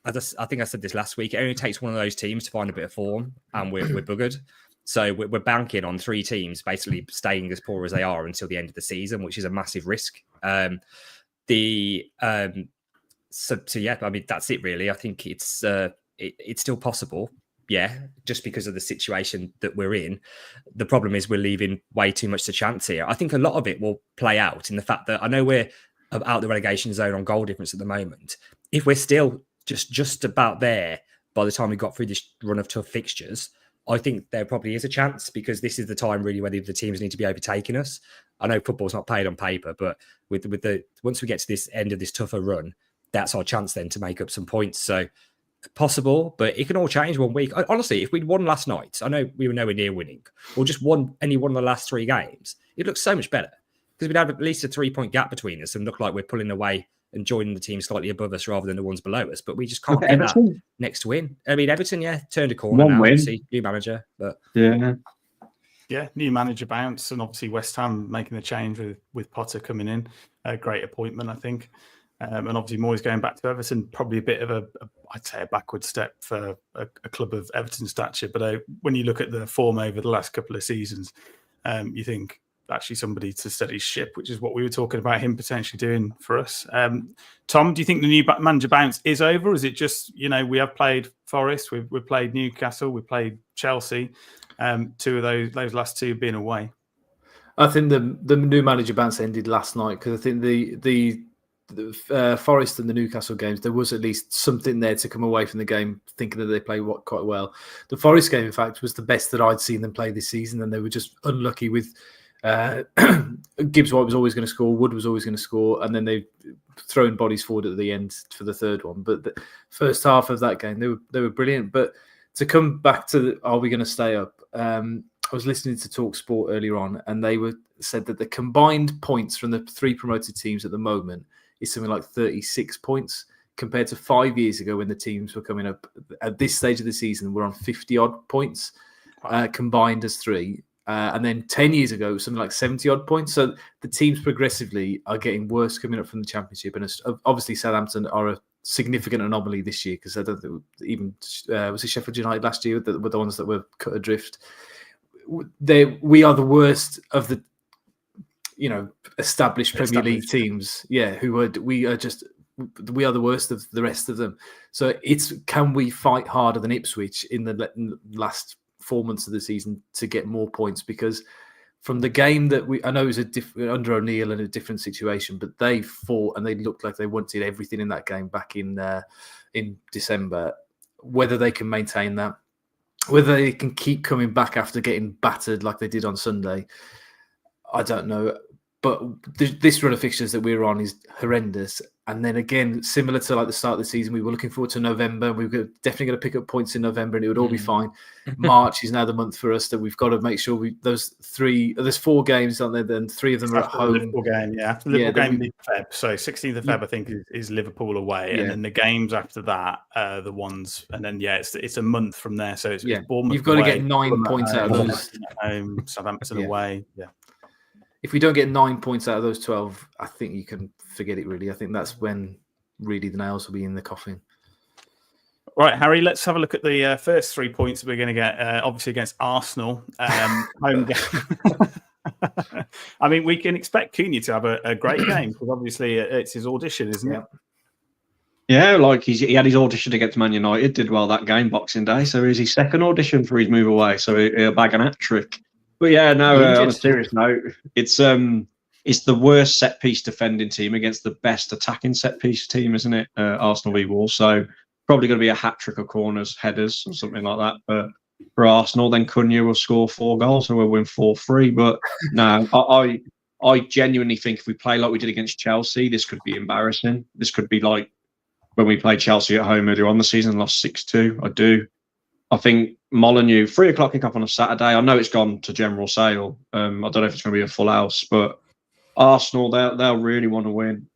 Speaker 3: I think I said this last week, it only takes one of those teams to find a bit of form, and we're buggered. So we're banking on 3 teams basically staying as poor as they are until the end of the season, which is a massive risk. So yeah, that's it really. I think it's still possible, just because of the situation that we're in. The problem is we're leaving way too much to chance here. I think a lot of it will play out in the fact that I know we're out the relegation zone on goal difference at the moment. If we're still just about there by the time we got through this run of tough fixtures, I think there probably is a chance, because this is the time really where the teams need to be overtaking us. I know football's not paid on paper, but with the once we get to this end of this tougher run, that's our chance then to make up some points. So possible, but it can all change one week. Honestly, if we'd won last night, I know we were nowhere near winning, or just won any one of the last 3 games, it looks so much better, because we'd have at least a 3-point gap between us and look like we're pulling away and joining the team slightly above us rather than the ones below us. But we just can't get that next win. Everton, turned a corner now. Obviously, new manager, but
Speaker 1: new manager bounce, and obviously West Ham making the change with Potter coming in, a great appointment, I think. And obviously Moyes going back to Everton, probably a bit of I'd say a backward step for a club of Everton stature. But when you look at the form over the last couple of seasons, you think actually somebody to steady ship, which is what we were talking about him potentially doing for us. Tom, do you think the new manager bounce is over? Or is it just, we have played Forest, we've played Newcastle, we've played Chelsea, 2 of those last 2 being away?
Speaker 4: I think the new manager bounce ended last night, because I think the Forest and the Newcastle games, there was at least something there to come away from the game thinking that they played quite well. The Forest game, in fact, was the best that I'd seen them play this season, and they were just unlucky with Gibbs White was always going to score, Wood was always going to score, and then they thrown bodies forward at the end for the 3rd one. But the first half of that game, they were brilliant. But to come back to are we going to stay up? I was listening to Talk Sport earlier on, and they said that the combined points from the 3 promoted teams at the moment is something like 36 points compared to 5 years ago when the teams were coming up at this stage of the season. We're on 50 odd points combined as three. And then 10 years ago, it was something like 70 odd points. So the teams progressively are getting worse coming up from the Championship. And obviously, Southampton are a significant anomaly this year because I don't think even was it Sheffield United last year that were the ones that were cut adrift. We are the worst of the established Premier League teams. Yeah, we are the worst of the rest of them. So can we fight harder than Ipswich in the last 4 months of the season to get more points? Because from the game that I know it was under O'Neill in a different situation, but they fought and they looked like they wanted everything in that game back in December. Whether they can maintain that, whether they can keep coming back after getting battered like they did on Sunday, I don't know. But this run of fixtures that we're on is horrendous. And then again, similar to like the start of the season, we were looking forward to November. We were definitely going to pick up points in November and it would all be fine. March is now the month for us that we've got to make sure there's 4 games, aren't there? Then 3 of them are at home.
Speaker 1: Liverpool game, after the Liverpool game in Feb. So 16th of Feb, I think, is Liverpool away. And then the games after that, the ones, and then, it's a month from there. So it's Bournemouth.
Speaker 4: You've got to get 9 points out of those.
Speaker 1: Home, Southampton away. Yeah.
Speaker 4: If we don't get 9 points out of those 12, I think you can forget it, really. I think that's when really the nails will be in the coffin.
Speaker 1: Right, Harry, let's have a look at the first 3 points that we're going to get, obviously against Arsenal. Home game. I mean, we can expect Cunha to have a great game because obviously it's his audition, isn't it?
Speaker 2: Yeah, like he had his audition against Man United, did well that game, Boxing Day. So it was his second audition for his move away. So he'll bag an hat-trick. But on a serious note, it's the worst set-piece defending team against the best attacking set-piece team, isn't it? Arsenal v Wolves. So probably going to be a hat-trick of corners, headers, or something like that. But for Arsenal, then Cunha will score 4 goals and we'll win 4-3. But no, I genuinely think if we play like we did against Chelsea, this could be embarrassing. This could be like when we played Chelsea at home earlier on the season, lost 6-2. I do. I think Molineux, 3 o'clock kick-off on a Saturday. I know it's gone to general sale. I don't know if it's going to be a full house, but Arsenal, they'll really want to win.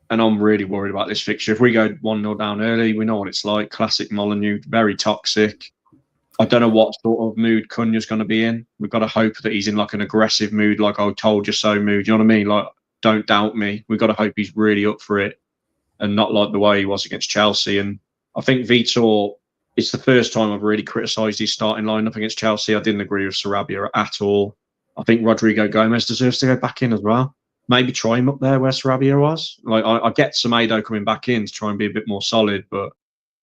Speaker 2: And I'm really worried about this fixture. If we go 1-0 down early, we know what it's like. Classic Molineux, very toxic. I don't know what sort of mood Cunha's going to be in. We've got to hope that he's in like an aggressive mood, like I told you so mood. You know what I mean? Like, don't doubt me. We've got to hope he's really up for it and not like the way he was against Chelsea. And I think Vítor, it's the first time I've really criticised his starting lineup against Chelsea. I didn't agree with Sarabia at all. I think Rodrigo Gomez deserves to go back in as well. Maybe try him up there where Sarabia was. Like I get Semedo coming back in to try and be a bit more solid, but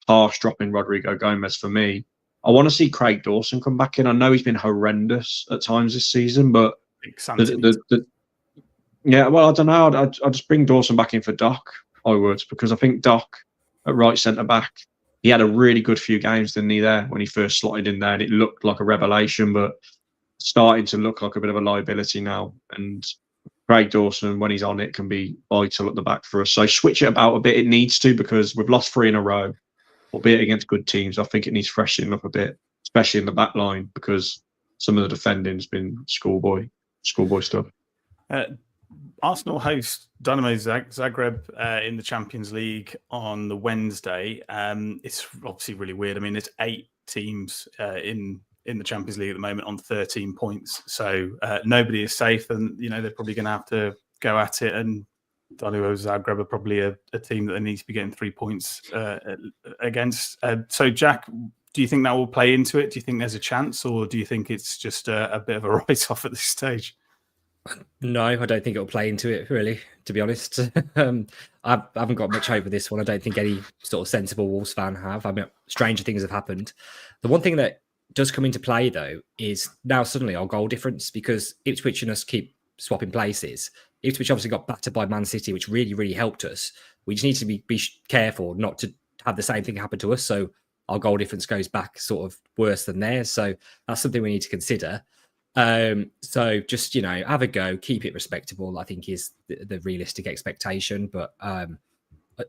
Speaker 2: harsh dropping Rodrigo Gomez for me. I want to see Craig Dawson come back in. I know he's been horrendous at times this season, but I don't know. I'd just bring Dawson back in for Doc. I would, because I think Doc at right centre back, he had a really good few games, didn't he, there when he first slotted in there, and it looked like a revelation, but starting to look like a bit of a liability now. And Craig Dawson, when he's on it, can be vital at the back for us. So switch it about a bit. It needs to, because we've lost 3 in a row, albeit against good teams. I think it needs freshening up a bit, especially in the back line, because some of the defending's been schoolboy stuff.
Speaker 1: Arsenal host Dynamo Zagreb in the Champions League on the Wednesday. It's obviously really weird. I mean, there's 8 teams in the Champions League at the moment on 13 points. So nobody is safe, and they're probably going to have to go at it. And Dynamo Zagreb are probably a team that they need to be getting 3 points against. So, Jack, do you think that will play into it? Do you think there's a chance, or do you think it's just a bit of a write-off at this stage?
Speaker 3: No, I don't think it'll play into it, really, to be honest. I haven't got much hope with this one. I don't think any sort of sensible Wolves fan have. I mean, stranger things have happened. The one thing that does come into play, though, is now suddenly our goal difference, because Ipswich and us keep swapping places. Ipswich obviously got battered by Man City, which really, really helped us. We just need to be careful not to have the same thing happen to us. So our goal difference goes back sort of worse than theirs. So that's something we need to consider. So just, have a go, keep it respectable, I think is the realistic expectation. But I'm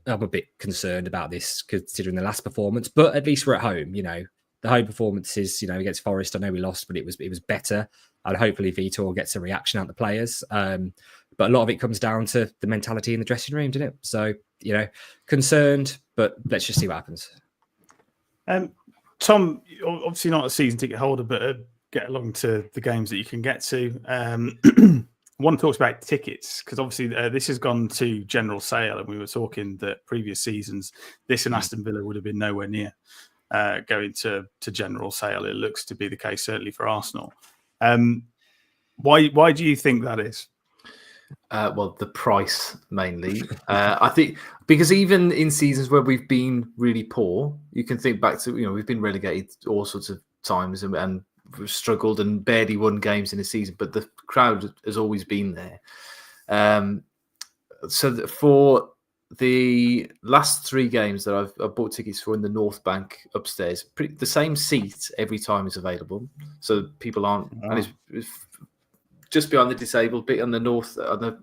Speaker 3: a bit concerned about this considering the last performance, but at least we're at home. The home performances, against Forest, I know we lost, but it was better. And hopefully Vítor gets a reaction out of the players. But But a lot of it comes down to the mentality in the dressing room, doesn't it? So, concerned, but let's just see what happens.
Speaker 1: Tom, obviously not a season ticket holder, but get along to the games that you can get to. One talks about tickets, because obviously this has gone to general sale, and we were talking that previous seasons, this and Aston Villa would have been nowhere near going to general sale. It looks to be the case, certainly for Arsenal. Why do you think that is?
Speaker 4: Well, the price mainly. I think because even in seasons where we've been really poor, you can think back to, we've been relegated all sorts of times and we've struggled and barely won games in a season, but the crowd has always been there. So for the last 3 games that I've bought tickets for in the North Bank upstairs, the same seat every time is available. So people aren't, and it's just behind the disabled bit on the north, on the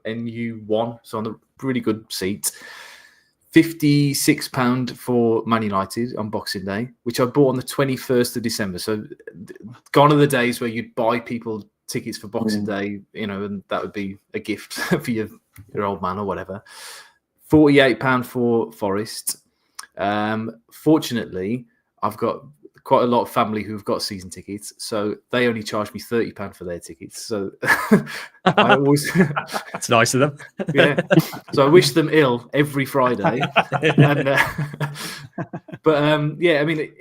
Speaker 4: NU1, so on the really good seat. £56 for Man United on Boxing Day, which I bought on the 21st of December. So gone are the days where you'd buy people tickets for Boxing Day, and that would be a gift for your old man or whatever. £48 for Forest. Fortunately, I've got quite a lot of family who've got season tickets, so they only charge me £30 for their tickets. So I always
Speaker 3: it's nice of them.
Speaker 4: Yeah. So I wish them ill every Friday. But I mean,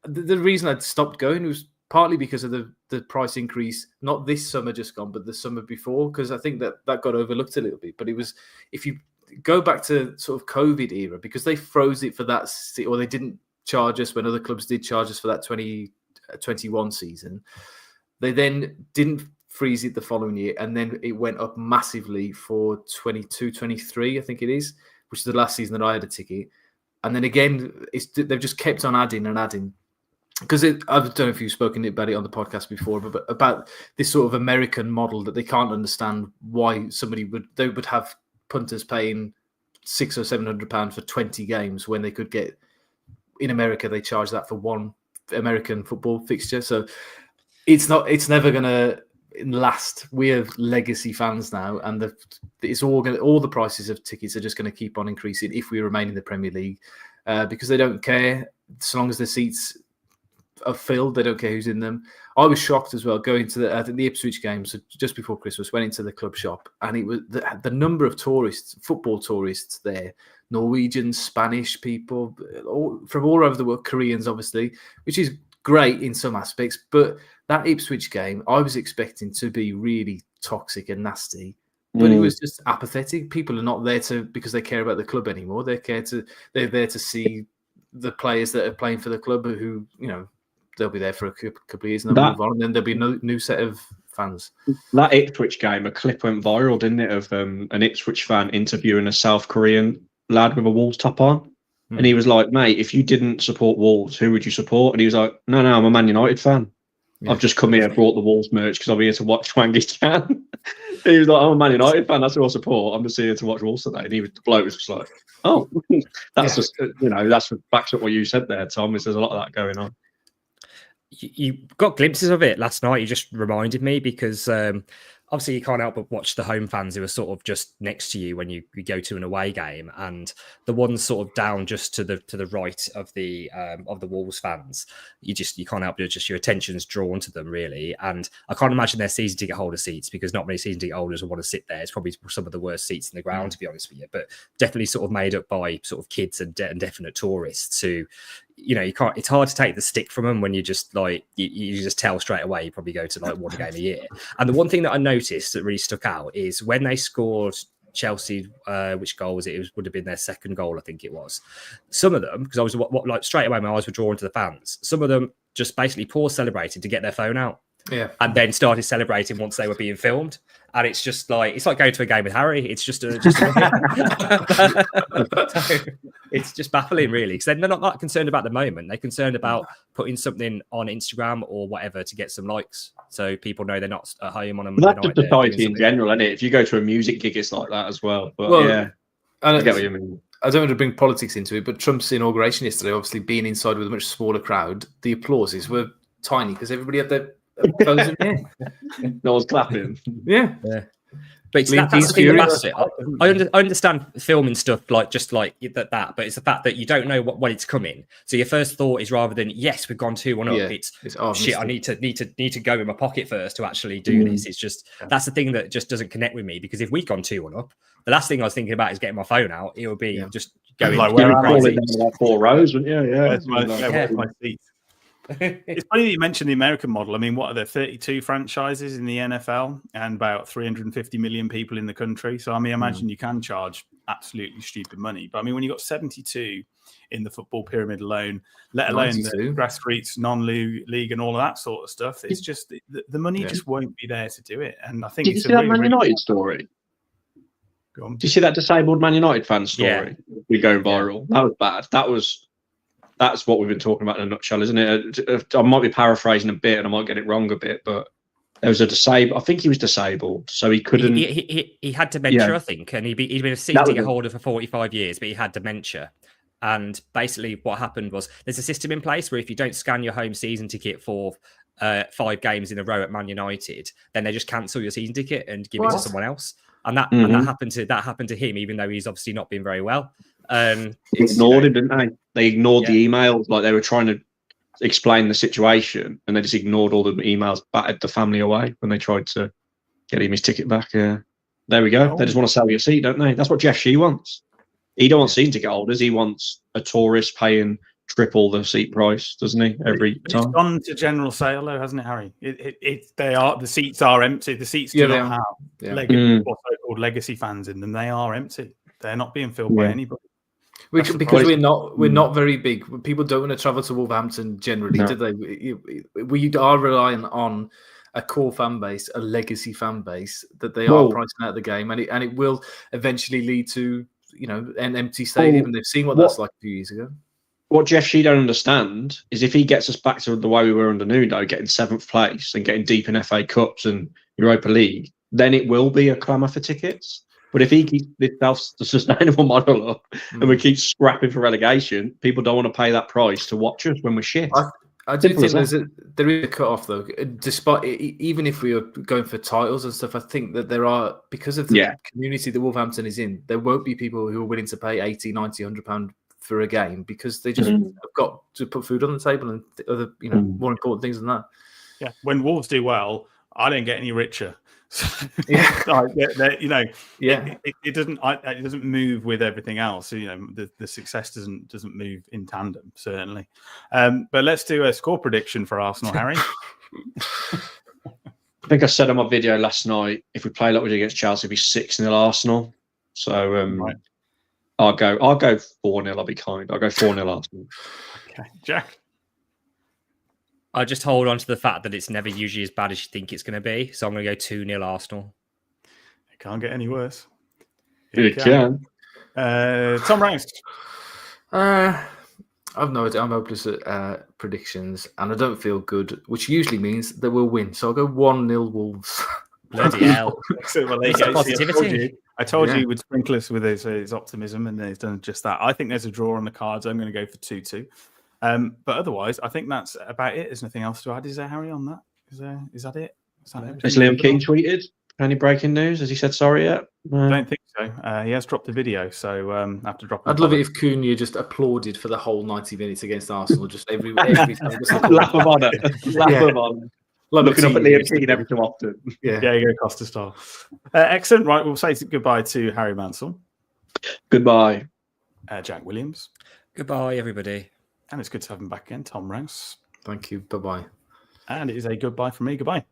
Speaker 4: the reason I'd stopped going was partly because of the price increase, not this summer just gone, but the summer before, because I think that got overlooked a little bit. But it was, if you go back to sort of COVID era, because they froze it for that, or they didn't charge us when other clubs did charge us for that 2021 season. They then didn't freeze it the following year, and then it went up massively for 22-23, I think it is, which is the last season that I had a ticket. And then again, they've just kept on adding and adding. Because I don't know if you've spoken about it on the podcast before, but about this sort of American model that they can't understand why they would have punters paying £600 or £700 for 20 games when they could get, in America, they charge that for one American football fixture. So it's never going to last. We're legacy fans now, and all the prices of tickets are just going to keep on increasing if we remain in the Premier League, because they don't care so long as the seats are filled. They don't care who's in them. I was shocked as well going to the Ipswich game, so just before Christmas, went into the club shop, and it was the number of tourists, football tourists there. Norwegians, Spanish people, from all over the world, Koreans, obviously, which is great in some aspects. But that Ipswich game, I was expecting to be really toxic and nasty, but it was just apathetic. People are not there because they care about the club anymore. They're there to see the players that are playing for the club, who, they'll be there for a couple of years and they'll move on, and then there'll be no new set of fans.
Speaker 2: That Ipswich game, a clip went viral, didn't it, of an Ipswich fan interviewing a South Korean lad with a Wolves top on, and he was like, "Mate, if you didn't support Wolves, who would you support?" And he was like, "No, I'm a Man United fan. I've just come here, brought the Wolves merch because I'm here to watch Wangi Chan." He was like, "I'm a Man United fan. That's who I support. I'm just here to watch Wolves today." And the bloke was just like, "Oh, that's just that's backs up what you said there, Tom. There's a lot of that going on."
Speaker 3: You got glimpses of it last night. You just reminded me, because obviously you can't help but watch the home fans who are sort of just next to you when you go to an away game, and the ones sort of down just to the right of the Wolves fans. You can't help but just your attention's drawn to them, really. And I can't imagine they're season ticket holder seats, because not many season ticket holders will want to sit there. It's probably some of the worst seats in the ground, to be honest with you. But definitely sort of made up by sort of kids and definite tourists who, you can't. It's hard to take the stick from them when you just you just tell straight away. You probably go to one game a year. And the one thing that I noticed that really stuck out is when they scored Chelsea, which goal was it? It would have been their second goal, I think it was. Some of them, because I was straight away my eyes were drawn to the fans. Some of them just basically paused celebrating to get their phone out. Yeah, and then started celebrating once they were being filmed, and it's just it's like going to a game with Harry. It's just it's just baffling, really, because they're not that concerned about the moment. They're concerned about putting something on Instagram or whatever to get some likes, so people know they're not at home on a Monday night. That's
Speaker 2: society in general, isn't it? If you go to a music gig, it's like that as well. But yeah, I get what you mean.
Speaker 4: I don't want to bring politics into it, but Trump's inauguration yesterday, obviously being inside with a much smaller crowd, the applauses were tiny because everybody had their phones in there.
Speaker 2: No one's clapping.
Speaker 4: Yeah.
Speaker 3: But that's the thing that matters. I understand filming stuff like that, but it's the fact that you don't know when it's coming. So your first thought is rather than yes, we've gone 2-1 up. It's shit. I need to go in my pocket first to actually do this. It's just that's the thing that just doesn't connect with me, because if we'd gone 2-1 up, the last thing I was thinking about is getting my phone out. It would be just going
Speaker 1: like where
Speaker 2: crazy. Like 4 rows, wouldn't you? Yeah,
Speaker 1: where's my seat? It's funny that you mentioned the American model. I mean, what are there, 32 franchises in the NFL and about 350 million people in the country? So, I mean, I imagine you can charge absolutely stupid money. But, I mean, when you've got 72 in the football pyramid alone, let alone 92. The grassroots, non-league and all of that sort of stuff, it's just the money just won't be there to do it. And I think
Speaker 2: Did you see that Man United story?
Speaker 1: Go on.
Speaker 2: Did you see that disabled Man United fan story? We're going viral. That was bad. That's what we've been talking about in a nutshell, isn't it? I might be paraphrasing a bit and I might get it wrong a bit, but there was a disabled. I think he was disabled, so he couldn't.
Speaker 3: He had dementia, I think, and he'd been a season ticket holder for 45 years, but he had dementia. And basically, what happened was there's a system in place where if you don't scan your home season ticket for 5 games in a row at Man United, then they just cancel your season ticket and give it to someone else. And that happened to him, even though he's obviously not been very well. They
Speaker 2: ignored him, didn't they? They ignored the emails, like they were trying to explain the situation, and they just ignored all the emails, batted the family away when they tried to get him his ticket back. Yeah, there we go. They just want to sell you a seat, don't they? That's what Jeff Shee wants. He don't want season ticket holders. He wants a tourist paying triple the seat price, doesn't he? Every time.
Speaker 1: It's gone to general sale, though, hasn't it, Harry? The seats are empty. The seats do not have so-called legacy fans in them. They are empty. They're not being filled by anybody.
Speaker 4: Because we're not very big. People don't want to travel to Wolverhampton generally, do they? We are relying on a core fan base, a legacy fan base that they are pricing out the game, and it will eventually lead to an empty stadium. And they've seen what that's like a few years ago.
Speaker 2: What Jeff Shee don't understand is if he gets us back to the way we were under Nuno, getting 7th place and getting deep in FA Cups and Europa League, then it will be a clamour for tickets. But if he keeps this self-sustainable model up and we keep scrapping for relegation, people don't want to pay that price to watch us when we're shit.
Speaker 4: I do think there is a cut-off, though. Despite even if we are going for titles and stuff, I think that there are, because of the community that Wolverhampton is in, there won't be people who are willing to pay 80, 90, £100 for a game because they just have got to put food on the table and other, more important things than that.
Speaker 1: Yeah, when Wolves do well, I don't get any richer. It doesn't move with everything else. The success doesn't move in tandem, certainly. But let's do a score prediction for Arsenal, Harry.
Speaker 2: I think I said on my video last night, if we play like we did against Chelsea, it'll be 6-0 Arsenal. So
Speaker 1: right.
Speaker 2: I'll go 4-0. I'll be kind. I'll go 4-0 Arsenal.
Speaker 1: Okay, Jack.
Speaker 3: I just hold on to the fact that it's never usually as bad as you think it's going to be. So I'm going to go 2-0 Arsenal.
Speaker 1: It can't get any worse.
Speaker 2: It can.
Speaker 1: Tom Rouse.
Speaker 4: I've no idea. I'm hopeless at predictions, and I don't feel good, which usually means that we'll win. So I'll go 1-0 Wolves.
Speaker 3: Bloody hell.
Speaker 1: Positivity. I told you he would sprinkle us with his optimism, and he's done just that. I think there's a draw on the cards. I'm going to go for 2-2. But otherwise, I think that's about it. There's nothing else to add. Is there, Harry, on that? Is that it?
Speaker 2: Has Liam King tweeted? Any breaking news? Has he said sorry yet?
Speaker 1: I don't think so. He has dropped a video, so I have to drop.
Speaker 4: I'd love it if Cunha just applauded for the whole 90 minutes against Arsenal, just every time.
Speaker 2: Laugh of honour. Laugh of honour. Looking up at Liam King every so often.
Speaker 1: Yeah, you go Costa style. Excellent. Right, we'll say goodbye to Harry Mansell.
Speaker 2: Goodbye.
Speaker 1: Jack Williams.
Speaker 3: Goodbye, everybody.
Speaker 1: And it's good to have him back again, Tom Rouse.
Speaker 4: Thank you. Bye-bye.
Speaker 1: And it is a goodbye from me. Goodbye.